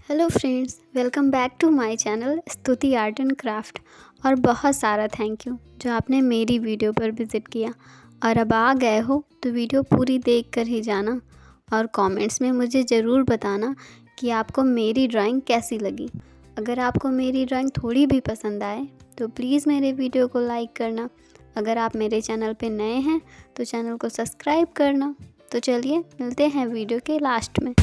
Hello friends, welcome back to my channel Stuti art and craft. और बहुत सारा thank you जो आपने मेरी वीडियो पर विज़िट किया। और अब आ गए हो तो वीडियो पूरी देख कर ही जाना और कमेंट्स में मुझे ज़रूर बताना कि आपको मेरी ड्राइंग कैसी लगी। अगर आपको मेरी ड्राइंग थोड़ी भी पसंद आए तो प्लीज़ मेरे वीडियो को लाइक करना। अगर आप मेरे चैनल पे नए हैं तो चैनल को सब्सक्राइब करना। तो चलिए मिलते हैं वीडियो के लास्ट में।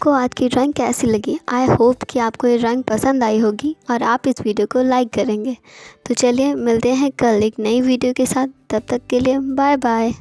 आपको आज की ड्राइंग कैसी लगी? आई होप कि आपको ये ड्राइंग पसंद आई होगी और आप इस वीडियो को लाइक करेंगे। तो चलिए मिलते हैं कल एक नई वीडियो के साथ। तब तक के लिए बाय बाय।